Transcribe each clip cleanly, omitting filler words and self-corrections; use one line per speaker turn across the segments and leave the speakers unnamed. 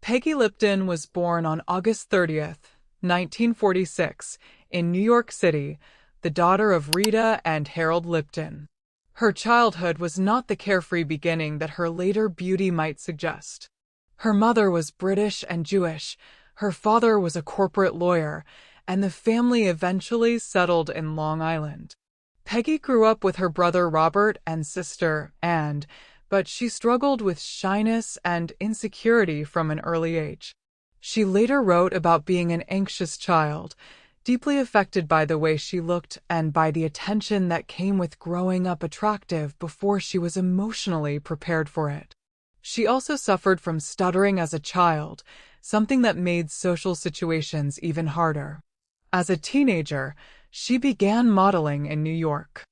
Peggy Lipton was born on August 30th, 1946, in New York City, the daughter of Rita and Harold Lipton. Her childhood was not the carefree beginning that her later beauty might suggest. Her mother was British and Jewish, her father was a corporate lawyer, and the family eventually settled in Long Island. Peggy grew up with her brother Robert and sister Anne, but she struggled with shyness and insecurity from an early age. She later wrote about being an anxious child, deeply affected by the way she looked and by the attention that came with growing up attractive before she was emotionally prepared for it. She also suffered from stuttering as a child, something that made social situations even harder. As a teenager, she began modeling in New York.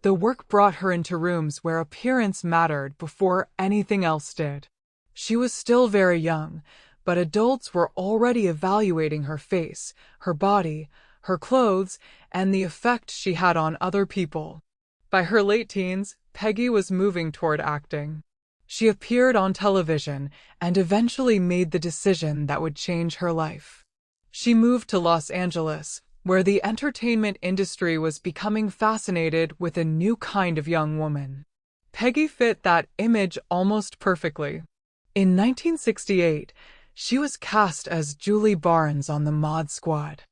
The work brought her into rooms where appearance mattered before anything else did. She was still very young, but adults were already evaluating her face, her body, her clothes, and the effect she had on other people. By her late teens, Peggy was moving toward acting. She appeared on television and eventually made the decision that would change her life. She moved to Los Angeles, where the entertainment industry was becoming fascinated with a new kind of young woman. Peggy fit that image almost perfectly. In 1968, she was cast as Julie Barnes on the Mod Squad.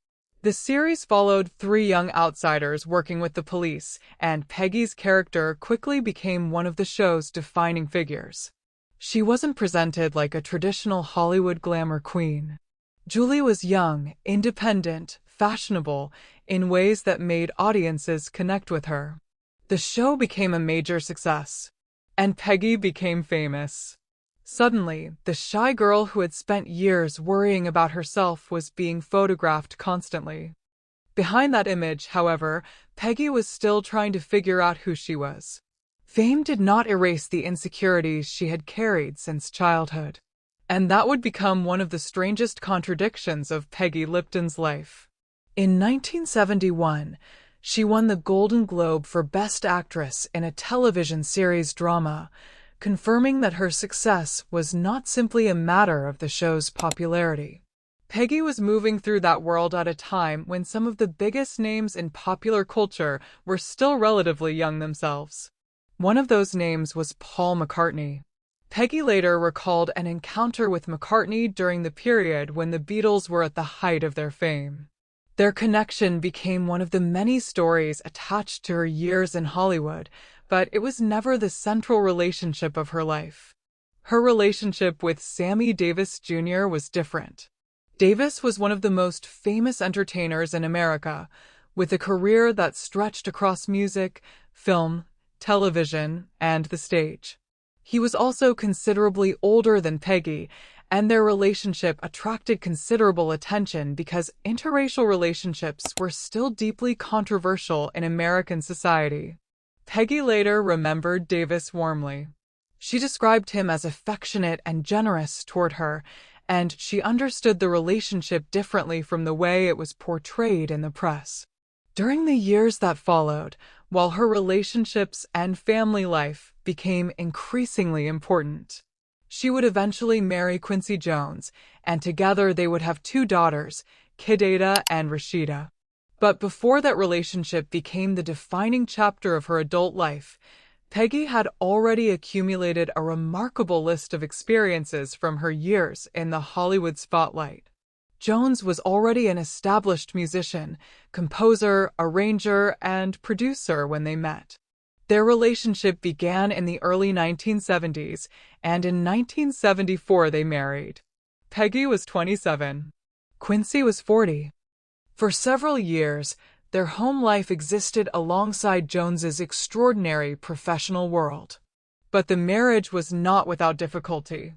The series followed three young outsiders working with the police, and Peggy's character quickly became one of the show's defining figures. She wasn't presented like a traditional Hollywood glamour queen. Julie was young, independent, fashionable, in ways that made audiences connect with her. The show became a major success, and Peggy became famous. Suddenly, the shy girl who had spent years worrying about herself was being photographed constantly. Behind that image, however, Peggy was still trying to figure out who she was. Fame did not erase the insecurities she had carried since childhood. And that would become one of the strangest contradictions of Peggy Lipton's life. In 1971, she won the Golden Globe for Best Actress in a television series drama, confirming that her success was not simply a matter of the show's popularity. Peggy was moving through that world at a time when some of the biggest names in popular culture were still relatively young themselves. One of those names was Paul McCartney. Peggy later recalled an encounter with McCartney during the period when the Beatles were at the height of their fame. Their connection became one of the many stories attached to her years in Hollywood, but it was never the central relationship of her life. Her relationship with Sammy Davis Jr. was different. Davis was one of the most famous entertainers in America, with a career that stretched across music, film, television, and the stage. He was also considerably older than Peggy, and their relationship attracted considerable attention because interracial relationships were still deeply controversial in American society. Peggy later remembered Davis warmly. She described him as affectionate and generous toward her, and she understood the relationship differently from the way it was portrayed in the press. During the years that followed, while her relationships and family life became increasingly important, she would eventually marry Quincy Jones, and together they would have two daughters, Kidada and Rashida. But before that relationship became the defining chapter of her adult life, Peggy had already accumulated a remarkable list of experiences from her years in the Hollywood spotlight. Jones was already an established musician, composer, arranger, and producer when they met. Their relationship began in the early 1970s, and in 1974 they married. Peggy was 27. Quincy was 40. For several years, their home life existed alongside Jones's extraordinary professional world. But the marriage was not without difficulty.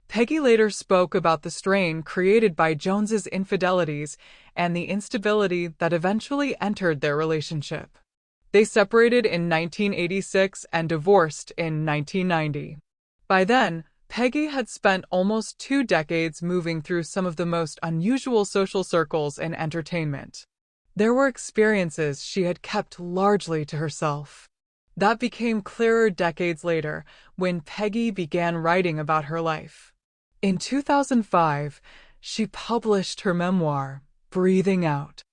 Peggy later spoke about the strain created by Jones's infidelities and the instability that eventually entered their relationship. They separated in 1986 and divorced in 1990. By then, Peggy had spent almost 2 decades moving through some of the most unusual social circles in entertainment. There were experiences she had kept largely to herself. That became clearer decades later, when Peggy began writing about her life. In 2005, she published her memoir, Breathing Out.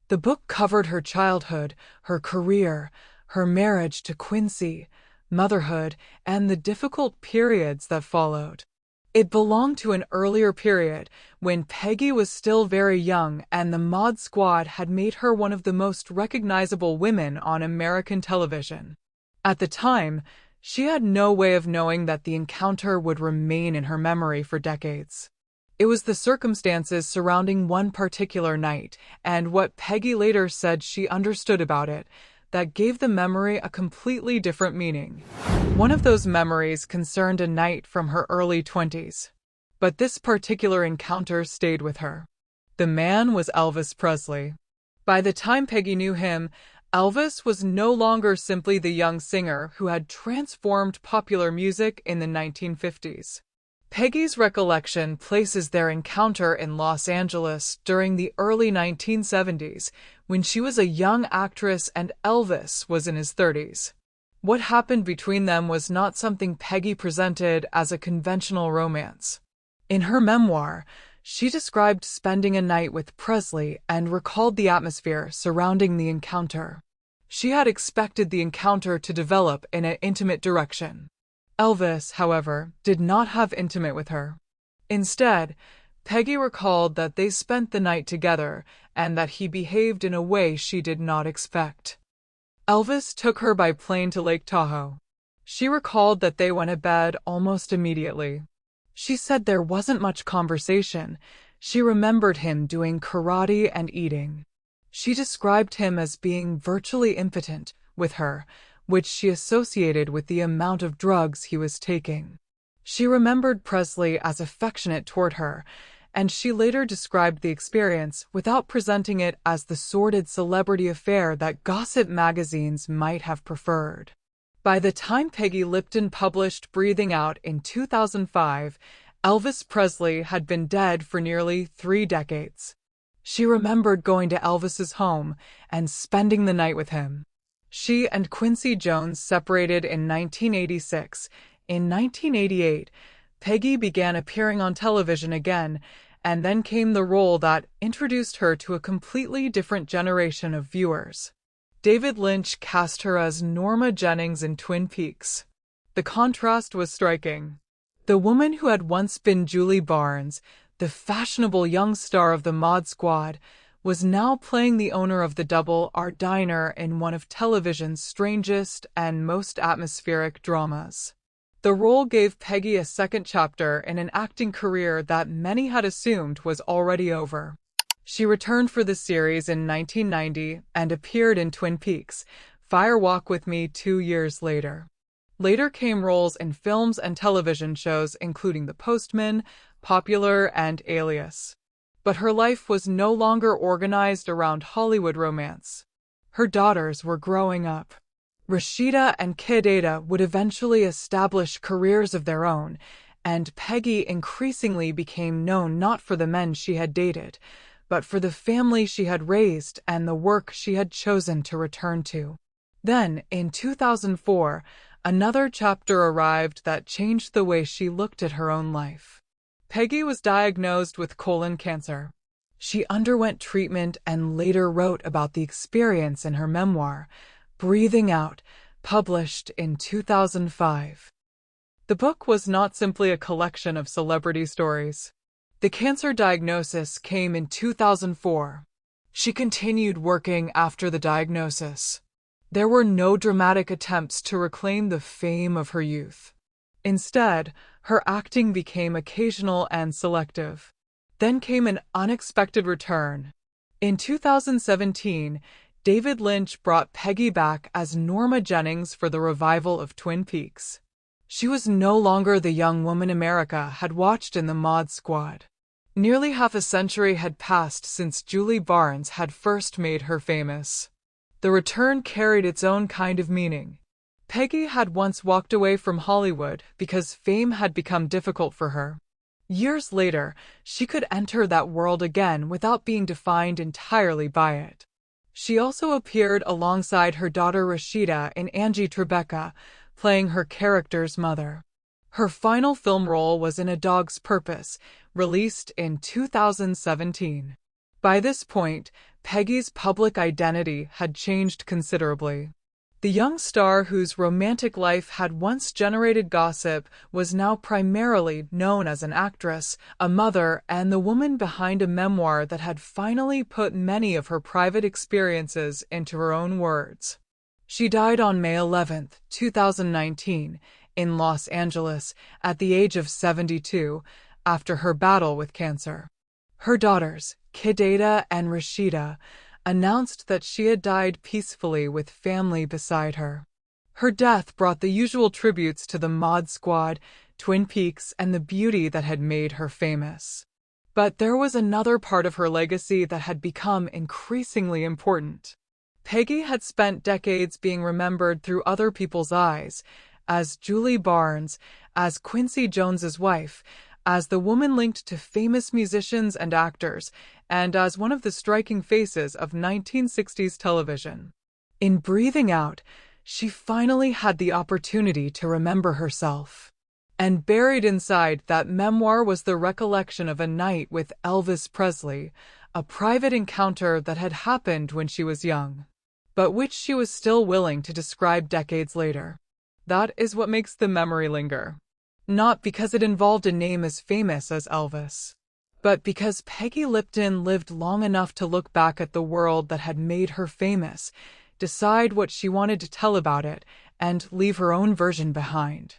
The book covered her childhood, her career, her marriage to Quincy, motherhood, and the difficult periods that followed. It belonged to an earlier period when Peggy was still very young and the Mod Squad had made her one of the most recognizable women on American television. At the time, she had no way of knowing that the encounter would remain in her memory for decades. It was the circumstances surrounding one particular night, and what Peggy later said she understood about it, that gave the memory a completely different meaning. One of those memories concerned a night from her early 20s. But this particular encounter stayed with her. The man was Elvis Presley. By the time Peggy knew him, Elvis was no longer simply the young singer who had transformed popular music in the 1950s. Peggy's recollection places their encounter in Los Angeles during the early 1970s, when she was a young actress and Elvis was in his 30s. What happened between them was not something Peggy presented as a conventional romance. In her memoir, she described spending a night with Presley and recalled the atmosphere surrounding the encounter. She had expected the encounter to develop in an intimate direction. Elvis, however, did not have intimate with her. Instead, Peggy recalled that they spent the night together and that he behaved in a way she did not expect. Elvis took her by plane to Lake Tahoe. She recalled that they went to bed almost immediately. She said there wasn't much conversation. She remembered him doing karate and eating. She described him as being virtually impotent with her, which she associated with the amount of drugs he was taking. She remembered Presley as affectionate toward her, and she later described the experience without presenting it as the sordid celebrity affair that gossip magazines might have preferred. By the time Peggy Lipton published Breathing Out in 2005, Elvis Presley had been dead for nearly 3 decades. She remembered going to Elvis's home and spending the night with him. She and Quincy Jones separated in 1986. In 1988, Peggy began appearing on television again, and then came the role that introduced her to a completely different generation of viewers. David Lynch cast her as Norma Jennings in Twin Peaks. The contrast was striking. The woman who had once been Julie Barnes, the fashionable young star of the Mod Squad, was now playing the owner of the Double R Diner in one of television's strangest and most atmospheric dramas. The role gave Peggy a second chapter in an acting career that many had assumed was already over. She returned for the series in 1990 and appeared in Twin Peaks: Fire Walk with Me 2 years later. Later came roles in films and television shows including The Postman, Popular, and Alias. But her life was no longer organized around Hollywood romance. Her daughters were growing up. Rashida and Kid Ada would eventually establish careers of their own, and Peggy increasingly became known not for the men she had dated, but for the family she had raised and the work she had chosen to return to. Then, in 2004, another chapter arrived that changed the way she looked at her own life. Peggy was diagnosed with colon cancer. She underwent treatment and later wrote about the experience in her memoir, Breathing Out, published in 2005. The book was not simply a collection of celebrity stories. The cancer diagnosis came in 2004. She continued working after the diagnosis. There were no dramatic attempts to reclaim the fame of her youth. Instead, her acting became occasional and selective. Then came an unexpected return. In 2017, David Lynch brought Peggy back as Norma Jennings for the revival of Twin Peaks. She was no longer the young woman America had watched in the Mod Squad. Nearly half a century had passed since Julie Barnes had first made her famous. The return carried its own kind of meaning. Peggy had once walked away from Hollywood because fame had become difficult for her. Years later, she could enter that world again without being defined entirely by it. She also appeared alongside her daughter Rashida in Angie Tribeca, playing her character's mother. Her final film role was in A Dog's Purpose, released in 2017. By this point, Peggy's public identity had changed considerably. The young star whose romantic life had once generated gossip was now primarily known as an actress, a mother, and the woman behind a memoir that had finally put many of her private experiences into her own words. She died on May 11, 2019, in Los Angeles at the age of 72 after her battle with cancer. Her daughters, Kidada and Rashida, announced that she had died peacefully with family beside her. Her death brought the usual tributes to the Mod Squad, Twin Peaks, and the beauty that had made her famous. But there was another part of her legacy that had become increasingly important. Peggy had spent decades being remembered through other people's eyes, as Julie Barnes, as Quincy Jones's wife, as the woman linked to famous musicians and actors, and as one of the striking faces of 1960s television. In breathing out, she finally had the opportunity to remember herself. And buried inside that memoir was the recollection of a night with Elvis Presley, a private encounter that had happened when she was young, but which she was still willing to describe decades later. That is what makes the memory linger. Not because it involved a name as famous as Elvis, but because Peggy Lipton lived long enough to look back at the world that had made her famous, decide what she wanted to tell about it, and leave her own version behind.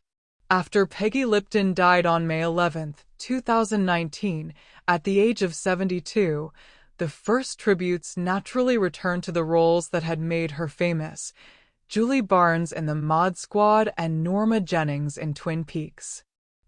After Peggy Lipton died on May 11, 2019, at the age of 72, the first tributes naturally returned to the roles that had made her famous: Julie Barnes in the Mod Squad and Norma Jennings in Twin Peaks.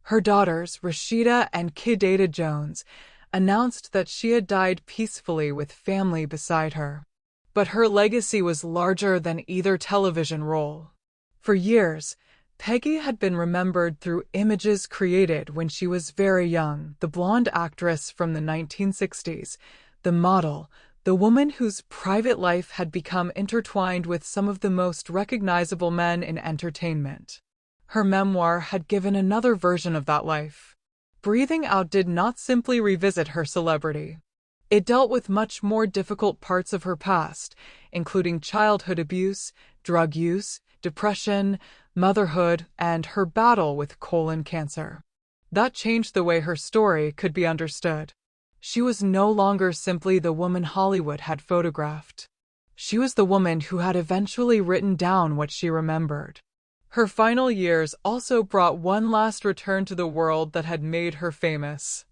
Her daughters, Rashida and Kidada Jones, announced that she had died peacefully with family beside her. But her legacy was larger than either television role. For years, Peggy had been remembered through images created when she was very young: the blonde actress from the 1960s, the model, the woman whose private life had become intertwined with some of the most recognizable men in entertainment. Her memoir had given another version of that life. Breathing Out did not simply revisit her celebrity. It dealt with much more difficult parts of her past, including childhood abuse, drug use, depression, motherhood, and her battle with colon cancer. That changed the way her story could be understood. She was no longer simply the woman Hollywood had photographed. She was the woman who had eventually written down what she remembered. Her final years also brought one last return to the world that had made her famous.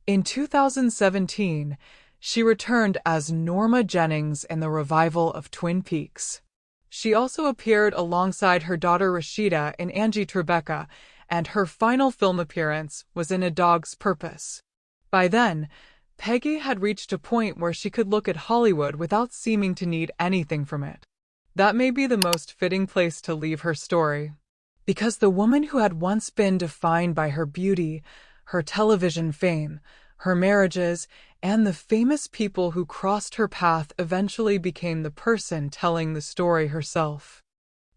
In 2017, she returned as Norma Jennings in the revival of Twin Peaks. She also appeared alongside her daughter Rashida in Angie Tribeca, and her final film appearance was in A Dog's Purpose. By then, Peggy had reached a point where she could look at Hollywood without seeming to need anything from it. That may be the most fitting place to leave her story. Because the woman who had once been defined by her beauty, her television fame, her marriages, and the famous people who crossed her path eventually became the person telling the story herself.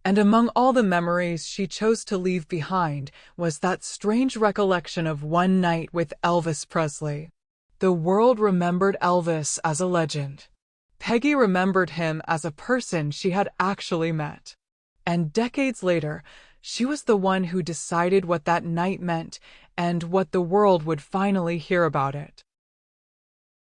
And among all the memories she chose to leave behind was that strange recollection of one night with Elvis Presley. The world remembered Elvis as a legend. Peggy remembered him as a person she had actually met. And decades later, she was the one who decided what that night meant and what the world would finally hear about it.